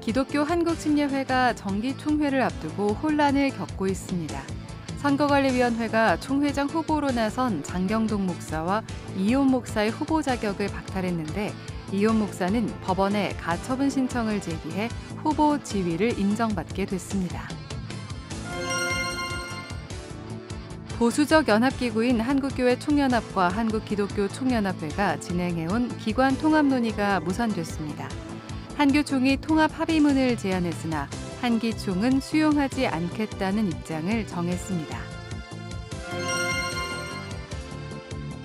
기독교 한국침례회가 정기총회를 앞두고 혼란을 겪고 있습니다. 선거관리위원회가 총회장 후보로 나선 장경동 목사와 이혼 목사의 후보 자격을 박탈했는데 이혼 목사는 법원에 가처분 신청을 제기해 후보 지위를 인정받게 됐습니다. 보수적 연합기구인 한국교회 총연합과 한국기독교 총연합회가 진행해온 기관 통합 논의가 무산됐습니다. 한교총이 통합 합의문을 제안했으나 한기총은 수용하지 않겠다는 입장을 정했습니다.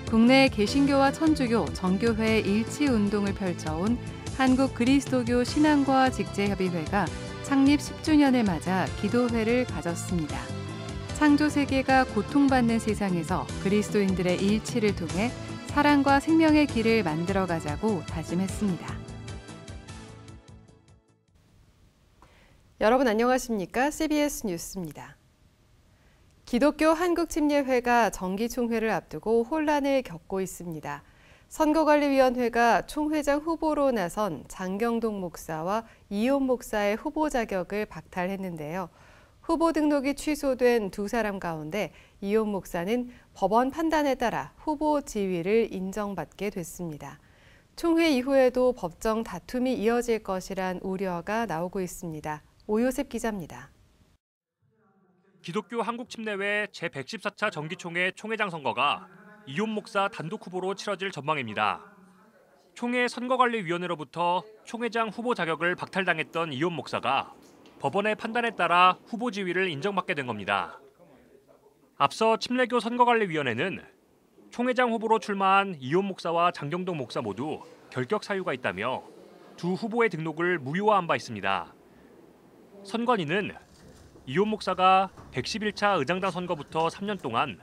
국내 개신교와 천주교, 정교회의 일치운동을 펼쳐온 한국그리스도교 신앙과 직제협의회가 창립 10주년을 맞아 기도회를 가졌습니다. 창조 세계가 고통받는 세상에서 그리스도인들의 일치를 통해 사랑과 생명의 길을 만들어가자고 다짐했습니다. 여러분 안녕하십니까? CBS 뉴스입니다. 기독교 한국침례회가 정기총회를 앞두고 혼란을 겪고 있습니다. 선거관리위원회가 총회장 후보로 나선 장경동 목사와 이혼 목사의 후보 자격을 박탈했는데요. 후보 등록이 취소된 두 사람 가운데 이혼 목사는 법원 판단에 따라 후보 지위를 인정받게 됐습니다. 총회 이후에도 법정 다툼이 이어질 것이란 우려가 나오고 있습니다. 오요셉 기자입니다. 기독교 한국침례회 제114차 정기총회 총회장 선거가 이혼 목사 단독 후보로 치러질 전망입니다. 총회 선거관리위원회로부터 총회장 후보 자격을 박탈당했던 이혼 목사가 법원의 판단에 따라 후보 지위를 인정받게 된 겁니다. 앞서 침례교 선거관리위원회는 총회장 후보로 출마한 이혼 목사와 장경동 목사 모두 결격 사유가 있다며 두 후보의 등록을 무효화한 바 있습니다. 선관위는 이혼 목사가 111차 의장당 선거부터 3년 동안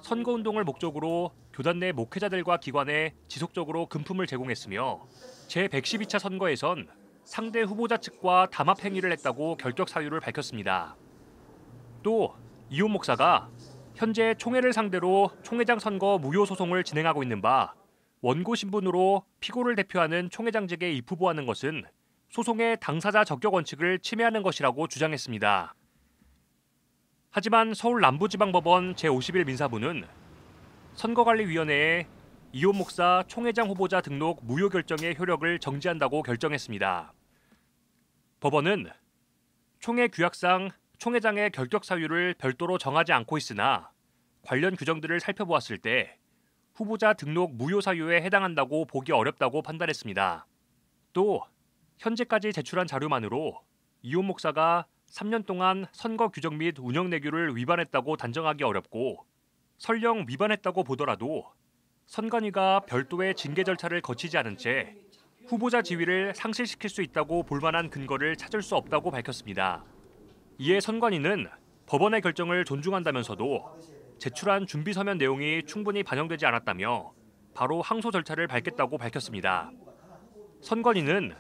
선거운동을 목적으로 교단 내 목회자들과 기관에 지속적으로 금품을 제공했으며 제112차 선거에선 상대 후보자 측과 담합 행위를 했다고 결격 사유를 밝혔습니다. 또 이혼 목사가 현재 총회를 상대로 총회장 선거 무효 소송을 진행하고 있는 바 원고 신분으로 피고를 대표하는 총회장직에 입후보하는 것은 소송의 당사자 적격 원칙을 침해하는 것이라고 주장했습니다. 하지만 서울 남부지방법원 제51 민사부는 선거관리위원회에 이혼 목사 총회장 후보자 등록 무효 결정의 효력을 정지한다고 결정했습니다. 법원은 총회 규약상 총회장의 결격 사유를 별도로 정하지 않고 있으나 관련 규정들을 살펴보았을 때 후보자 등록 무효 사유에 해당한다고 보기 어렵다고 판단했습니다. 또 현재까지 제출한 자료만으로 이혼 목사가 3년 동안 선거 규정 및 운영 내규를 위반했다고 단정하기 어렵고 설령 위반했다고 보더라도 선관위가 별도의 징계 절차를 거치지 않은 채 후보자 지위를 상실시킬 수 있다고 볼 만한 근거를 찾을 수 없다고 밝혔습니다. 이에 선관위는 법원의 결정을 존중한다면서도 제출한 준비 서면 내용이 충분히 반영되지 않았다며 바로 항소 절차를 밟겠다고 밝혔습니다. 선관위는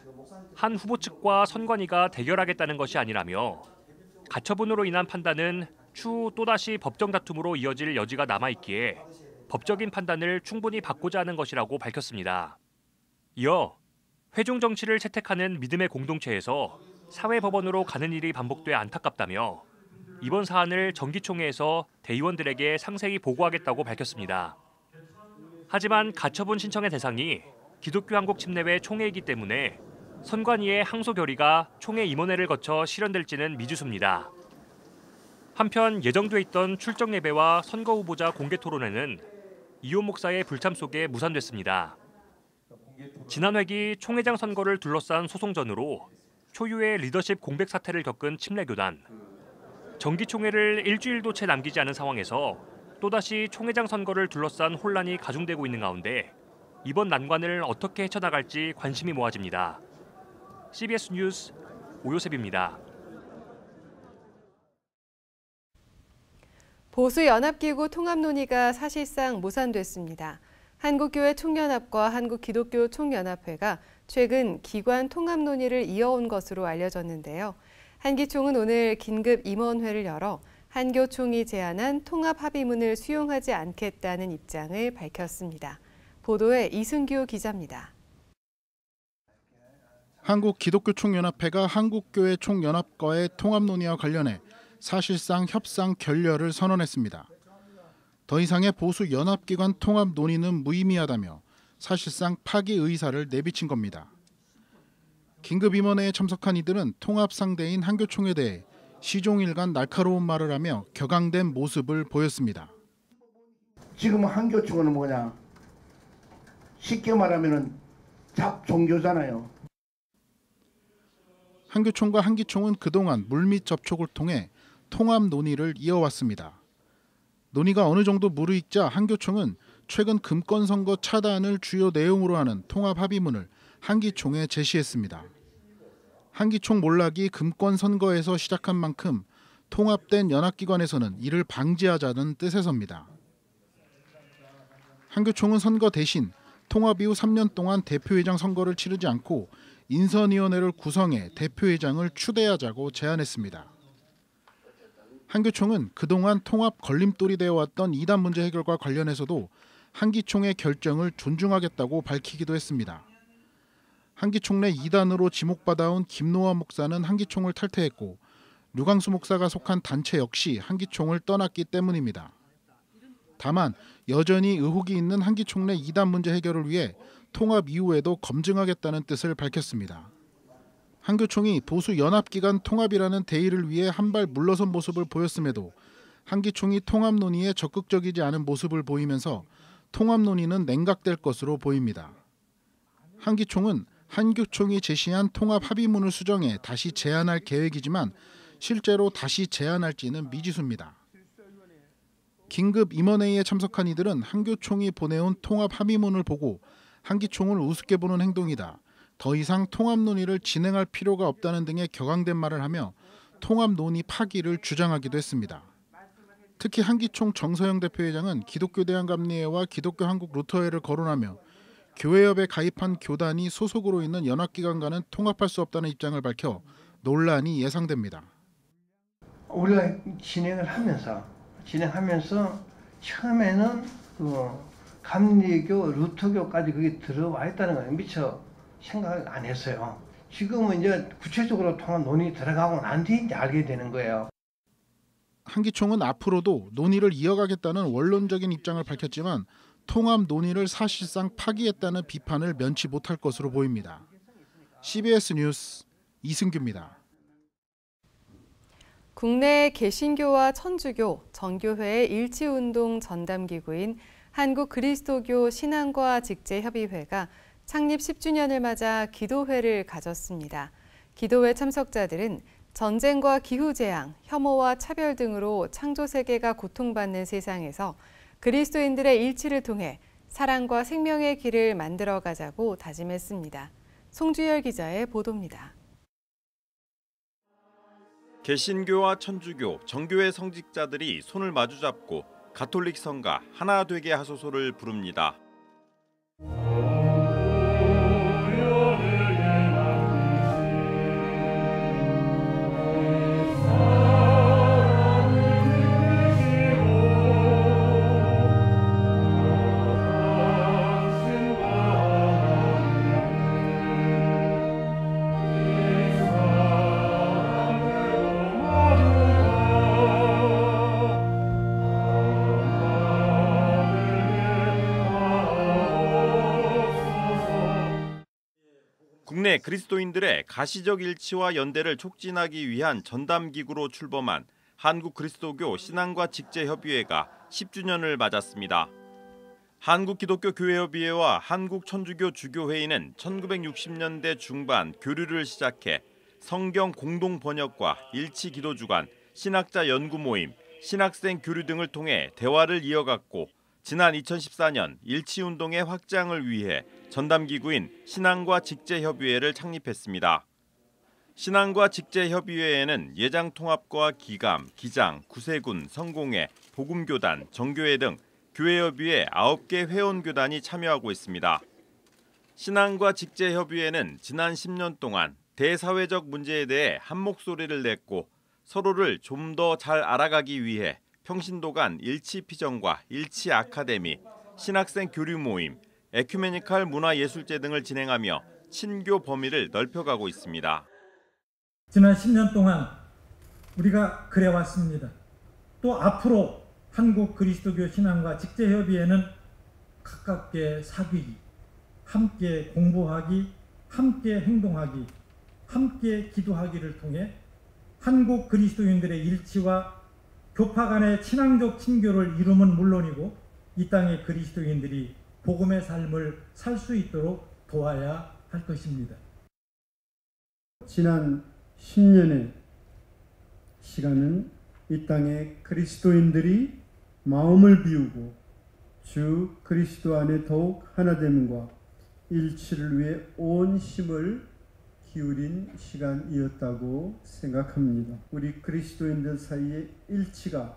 한 후보 측과 선관위가 대결하겠다는 것이 아니라며 가처분으로 인한 판단은 추후 또다시 법정 다툼으로 이어질 여지가 남아있기에 법적인 판단을 충분히 받고자 하는 것이라고 밝혔습니다. 이어 회중 정치를 채택하는 믿음의 공동체에서 사회법원으로 가는 일이 반복돼 안타깝다며 이번 사안을 정기총회에서 대의원들에게 상세히 보고하겠다고 밝혔습니다. 하지만 가처분 신청의 대상이 기독교 한국침례회 총회이기 때문에 선관위의 항소 결의가 총회 임원회를 거쳐 실현될지는 미지수입니다. 한편 예정돼 있던 출정 예배와 선거 후보자 공개 토론회는 이혼 목사의 불참 속에 무산됐습니다. 지난 회기 총회장 선거를 둘러싼 소송전으로 초유의 리더십 공백 사태를 겪은 침례교단. 정기총회를 일주일도 채 남기지 않은 상황에서 또다시 총회장 선거를 둘러싼 혼란이 가중되고 있는 가운데 이번 난관을 어떻게 헤쳐나갈지 관심이 모아집니다. CBS 뉴스 오요셉입니다. 보수연합기구 통합 논의가 사실상 무산됐습니다. 한국교회 총연합과 한국기독교 총연합회가 최근 기관 통합 논의를 이어온 것으로 알려졌는데요. 한기총은 오늘 긴급 임원회를 열어 한교총이 제안한 통합 합의문을 수용하지 않겠다는 입장을 밝혔습니다. 보도에 이승규 기자입니다. 한국기독교총연합회가 한국교회 총연합과의 통합 논의와 관련해 사실상 협상 결렬을 선언했습니다. 더 이상의 보수 연합기관 통합 논의는 무의미하다며 사실상 파기 의사를 내비친 겁니다. 긴급임원회에 참석한 이들은 통합 상대인 한교총에 대해 시종일관 날카로운 말을 하며 격앙된 모습을 보였습니다. 지금 한교총은 뭐냐? 쉽게 말하면 잡종교잖아요. 한교총과 한기총은 그동안 물밑 접촉을 통해 통합 논의를 이어왔습니다. 논의가 어느 정도 무르익자 한교총은 최근 금권 선거 차단을 주요 내용으로 하는 통합 합의문을 한기총에 제시했습니다. 한기총 몰락이 금권 선거에서 시작한 만큼 통합된 연합기관에서는 이를 방지하자는 뜻에서입니다. 한교총은 선거 대신 통합 이후 3년 동안 대표회장 선거를 치르지 않고 인선위원회를 구성해 대표회장을 추대하자고 제안했습니다. 한교총은 그동안 통합 걸림돌이 되어왔던 이단 문제 해결과 관련해서도 한기총의 결정을 존중하겠다고 밝히기도 했습니다. 한기총 내 이단으로 지목받아온 김노환 목사는 한기총을 탈퇴했고 류광수 목사가 속한 단체 역시 한기총을 떠났기 때문입니다. 다만 여전히 의혹이 있는 한기총 내 이단 문제 해결을 위해 통합 이후에도 검증하겠다는 뜻을 밝혔습니다. 한교총이 보수 연합기관 통합이라는 대의를 위해 한 발 물러선 모습을 보였음에도 한기총이 통합 논의에 적극적이지 않은 모습을 보이면서 통합 논의는 냉각될 것으로 보입니다. 한기총은 한교총이 제시한 통합 합의문을 수정해 다시 제안할 계획이지만 실제로 다시 제안할지는 미지수입니다. 긴급 임원회의에 참석한 이들은 한교총이 보내온 통합 합의문을 보고 한기총을 우습게 보는 행동이다. 더 이상 통합 논의를 진행할 필요가 없다는 등의 격앙된 말을 하며 통합 논의 파기를 주장하기도 했습니다. 특히 한기총 정서영 대표회장은 기독교 대한감리회와 기독교 한국 루터회를 거론하며 교회협에 가입한 교단이 소속으로 있는 연합기관과는 통합할 수 없다는 입장을 밝혀 논란이 예상됩니다. 우리가 진행하면서 처음에는 감리교, 루터교까지 그게 들어와 있다는 걸 미처 생각을 안 했어요. 지금은 이제 구체적으로 통합 논의 들어가고 난 뒤에 이제 알게 되는 거예요. 한기총은 앞으로도 논의를 이어가겠다는 원론적인 입장을 밝혔지만 통합 논의를 사실상 파기했다는 비판을 면치 못할 것으로 보입니다. CBS 뉴스 이승규입니다. 국내 개신교와 천주교, 정교회의 일치운동 전담기구인 한국그리스도교 신앙과 직제협의회가 창립 10주년을 맞아 기도회를 가졌습니다. 기도회 참석자들은 전쟁과 기후재앙, 혐오와 차별 등으로 창조세계가 고통받는 세상에서 그리스도인들의 일치를 통해 사랑과 생명의 길을 만들어가자고 다짐했습니다. 송주열 기자의 보도입니다. 개신교와 천주교, 정교회 성직자들이 손을 마주잡고 가톨릭 성가 하나 되게 하소서를 부릅니다. 국내 그리스도인들의 가시적 일치와 연대를 촉진하기 위한 전담기구로 출범한 한국그리스도교 신앙과 직제협의회가 10주년을 맞았습니다. 한국기독교교회협의회와 한국천주교 주교회의는 1960년대 중반 교류를 시작해 성경 공동 번역과 일치 기도 주간, 신학자 연구 모임, 신학생 교류 등을 통해 대화를 이어갔고 지난 2014년 일치운동의 확장을 위해 전담기구인 신앙과 직제협의회를 창립했습니다. 신앙과 직제협의회에는 예장통합과 기감, 기장, 구세군, 성공회, 복음교단, 정교회 등 교회협의회 9개 회원교단이 참여하고 있습니다. 신앙과 직제협의회는 지난 10년 동안 대사회적 문제에 대해 한 목소리를 냈고 서로를 좀 더 잘 알아가기 위해 평신도 간 일치 피정과 일치 아카데미, 신학생 교류 모임, 에큐메니칼 문화예술제 등을 진행하며 친교 범위를 넓혀가고 있습니다. 지난 10년 동안 우리가 그래왔습니다. 또 앞으로 한국 그리스도교 신앙과 직제협의회는 가깝게 사귀기, 함께 공부하기, 함께 행동하기, 함께 기도하기를 통해 한국 그리스도인들의 일치와 교파 간의 친왕적 친교를 이루면 물론이고 이 땅의 그리스도인들이 복음의 삶을 살 수 있도록 도와야 할 것입니다. 지난 10년의 시간은 이 땅의 그리스도인들이 마음을 비우고 주 그리스도 안에 더욱 하나됨과 일치를 위해 온 힘을 기울인 시간이었다고 생각합니다. 우리 그리스도인들 사이의 일치가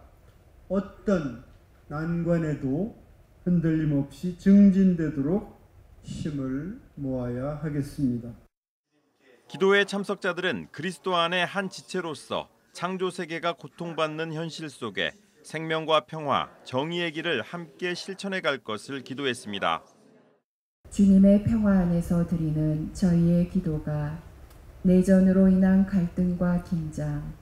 어떤 난관에도 흔들림 없이 증진되도록 힘을 모아야 하겠습니다. 기도회 참석자들은 그리스도 안의 한 지체로서 창조 세계가 고통받는 현실 속에 생명과 평화, 정의의 길을 함께 실천해 갈 것을 기도했습니다. 주님의 평화 안에서 드리는 저희의 기도가 내전으로 인한 갈등과 긴장,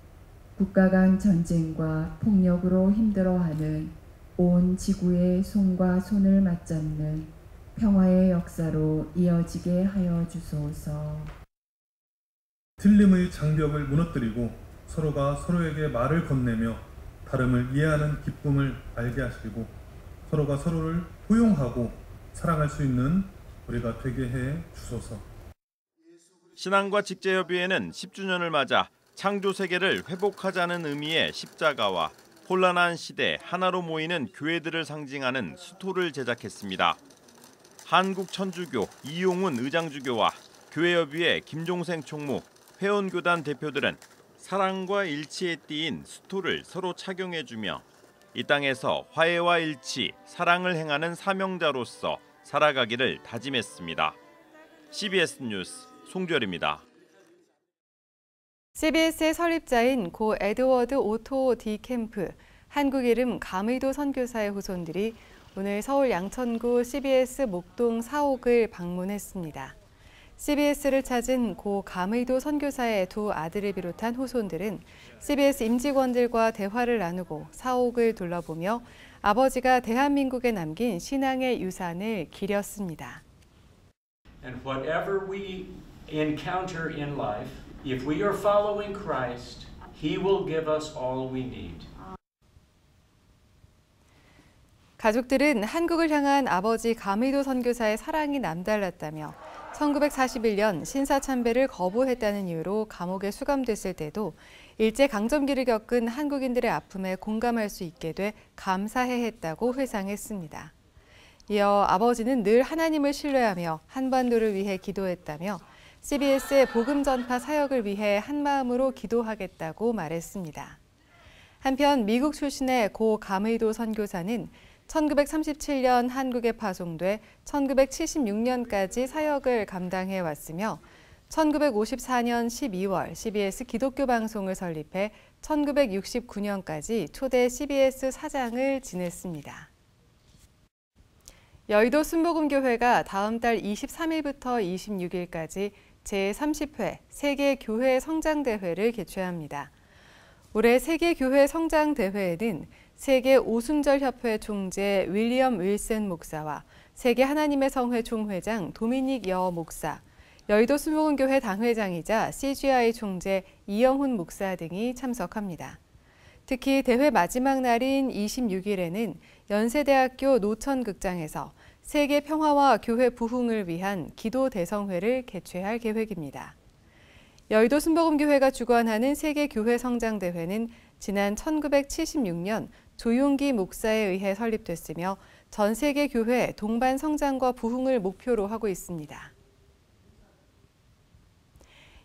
국가 간 전쟁과 폭력으로 힘들어하는 온 지구의 손과 손을 맞잡는 평화의 역사로 이어지게 하여 주소서. 틀림의 장벽을 무너뜨리고 서로가 서로에게 말을 건네며 다름을 이해하는 기쁨을 알게 하시고 서로가 서로를 포용하고 사랑할 수 있는 우리가 되게 해 주소서. 신앙과 직제협의회는 10주년을 맞아 창조 세계를 회복하자는 의미의 십자가와 혼란한 시대 하나로 모이는 교회들을 상징하는 수토를 제작했습니다. 한국천주교 이용훈 의장주교와 교회협의회 김종생 총무, 회원교단 대표들은 사랑과 일치에 띄인 수토를 서로 착용해주며 이 땅에서 화해와 일치, 사랑을 행하는 사명자로서 살아가기를 다짐했습니다. CBS 뉴스 송별입니다. CBS의 설립자인 고 에드워드 오토 디 캠프, 한국 이름 감의도 선교사의 후손들이 오늘 서울 양천구 CBS 목동 사옥을 방문했습니다. CBS를 찾은 고 감의도 선교사의 두 아들을 비롯한 후손들은 CBS 임직원들과 대화를 나누고 사옥을 둘러보며 아버지가 대한민국에 남긴 신앙의 유산을 기렸습니다. And whatever we encounter in life, if we are following Christ, He will give us all we need. 가족들은 한국을 향한 아버지 감의도 선교사의 사랑이 남달랐다며 1941년 신사참배를 거부했다는 이유로 감옥에 수감됐을 때도 일제강점기를 겪은 한국인들의 아픔에 공감할 수 있게 돼 감사해했다고 회상했습니다. 이어 아버지는 늘 하나님을 신뢰하며 한반도를 위해 기도했다며 CBS의 복음 전파 사역을 위해 한마음으로 기도하겠다고 말했습니다. 한편 미국 출신의 고 감의도 선교사는 1937년 한국에 파송돼 1976년까지 사역을 감당해 왔으며 1954년 12월 CBS 기독교 방송을 설립해 1969년까지 초대 CBS 사장을 지냈습니다. 여의도 순복음교회가 다음 달 23일부터 26일까지 제30회 세계교회 성장대회를 개최합니다. 올해 세계교회 성장대회에는 세계 오순절협회 총재 윌리엄 윌슨 목사와 세계 하나님의 성회 총회장 도미닉 여 목사, 여의도 순복음교회 당회장이자 CGI 총재 이영훈 목사 등이 참석합니다. 특히 대회 마지막 날인 26일에는 연세대학교 노천극장에서 세계 평화와 교회 부흥을 위한 기도 대성회를 개최할 계획입니다. 여의도 순복음교회가 주관하는 세계교회 성장대회는 지난 1976년 조용기 목사에 의해 설립됐으며 전 세계 교회 동반 성장과 부흥을 목표로 하고 있습니다.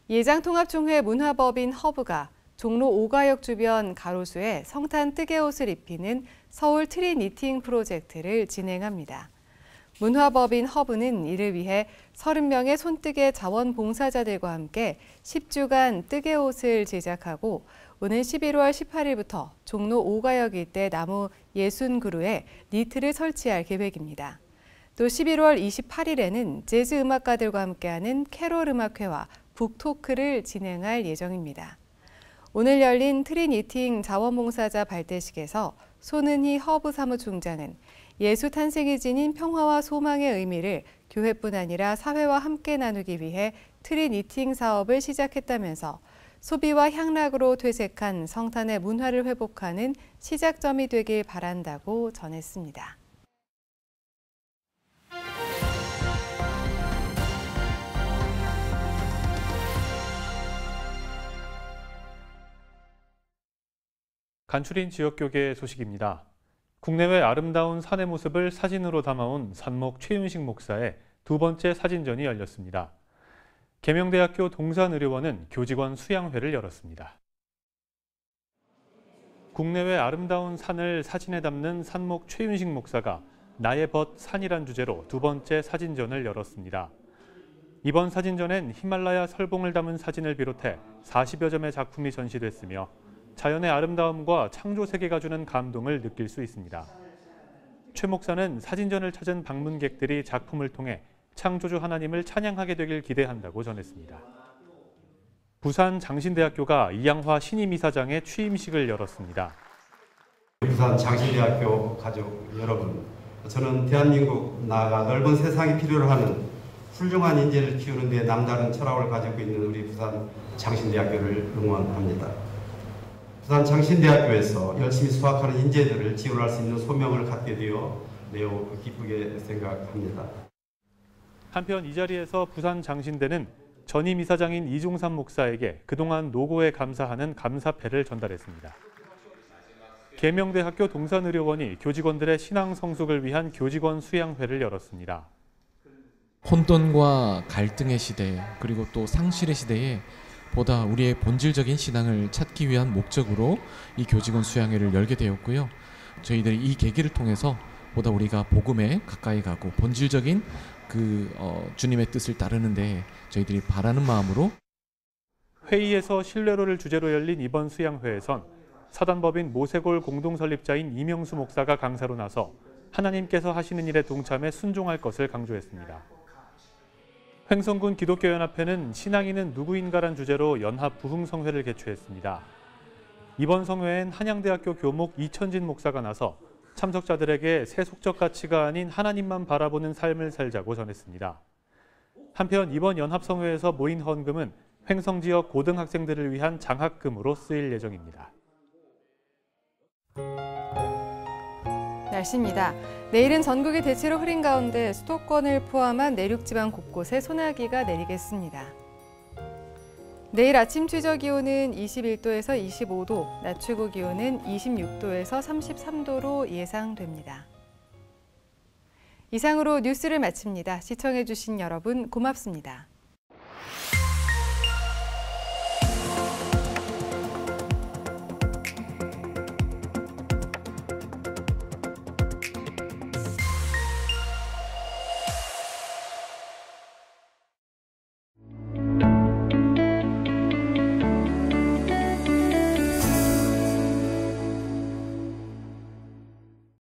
예장통합총회 문화법인 허브가 종로 5가역 주변 가로수에 성탄 뜨개옷을 입히는 서울 트리 니팅 프로젝트를 진행합니다. 문화법인 허브는 이를 위해 30명의 손뜨개 자원봉사자들과 함께 10주간 뜨개옷을 제작하고 오는 11월 18일부터 종로 5가역 일대 나무 60그루에 니트를 설치할 계획입니다. 또 11월 28일에는 재즈 음악가들과 함께하는 캐롤 음악회와 북토크를 진행할 예정입니다. 오늘 열린 트리니팅 자원봉사자 발대식에서 손은희 허브사무총장은 예수 탄생이 지닌 평화와 소망의 의미를 교회뿐 아니라 사회와 함께 나누기 위해 트리니팅 사업을 시작했다면서 소비와 향락으로 퇴색한 성탄의 문화를 회복하는 시작점이 되길 바란다고 전했습니다. 간추린 지역교계 소식입니다. 국내외 아름다운 산의 모습을 사진으로 담아온 산목 최윤식 목사의 두 번째 사진전이 열렸습니다. 계명대학교 동산의료원은 교직원 수양회를 열었습니다. 국내외 아름다운 산을 사진에 담는 산목 최윤식 목사가 나의 벗 산이란 주제로 두 번째 사진전을 열었습니다. 이번 사진전엔 히말라야 설봉을 담은 사진을 비롯해 40여 점의 작품이 전시됐으며 자연의 아름다움과 창조 세계가 주는 감동을 느낄 수 있습니다. 최 목사는 사진전을 찾은 방문객들이 작품을 통해 창조주 하나님을 찬양하게 되길 기대한다고 전했습니다. 부산 장신대학교가 이양화 신임 이사장의 취임식을 열었습니다. 부산 장신대학교 가족 여러분, 저는 대한민국 나아가 넓은 세상이 필요로 하는 훌륭한 인재를 키우는 데 남다른 철학을 가지고 있는 우리 부산 장신대학교를 응원합니다. 부산 장신대학교에서 열심히 수학하는 인재들을 지원할 수 있는 소명을 갖게 되어 매우 기쁘게 생각합니다. 한편 이 자리에서 부산 장신대는 전임 이사장인 이중삼 목사에게 그동안 노고에 감사하는 감사패를 전달했습니다. 계명대학교 동산의료원이 교직원들의 신앙 성숙을 위한 교직원 수양회를 열었습니다. 혼돈과 갈등의 시대, 그리고 또 상실의 시대에 보다 우리의 본질적인 신앙을 찾기 위한 목적으로 이 교직원 수양회를 열게 되었고요. 저희들이 이 계기를 통해서 보다 우리가 복음에 가까이 가고 본질적인 주님의 뜻을 따르는데 저희들이 바라는 마음으로. 회의에서 신뢰로를 주제로 열린 이번 수양회에선 사단법인 모세골 공동설립자인 이명수 목사가 강사로 나서 하나님께서 하시는 일에 동참해 순종할 것을 강조했습니다. 횡성군 기독교연합회는 신앙인은 누구인가란 주제로 연합 부흥성회를 개최했습니다. 이번 성회엔 한양대학교 교목 이천진 목사가 나서 참석자들에게 세속적 가치가 아닌 하나님만 바라보는 삶을 살자고 전했습니다. 한편 이번 연합성회에서 모인 헌금은 횡성 지역 고등학생들을 위한 장학금으로 쓰일 예정입니다. 날씨입니다. 내일은 전국이 대체로 흐린 가운데 수도권을 포함한 내륙지방 곳곳에 소나기가 내리겠습니다. 내일 아침 최저 기온은 21도에서 25도, 낮 최고 기온은 26도에서 33도로 예상됩니다. 이상으로 뉴스를 마칩니다. 시청해주신 여러분 고맙습니다.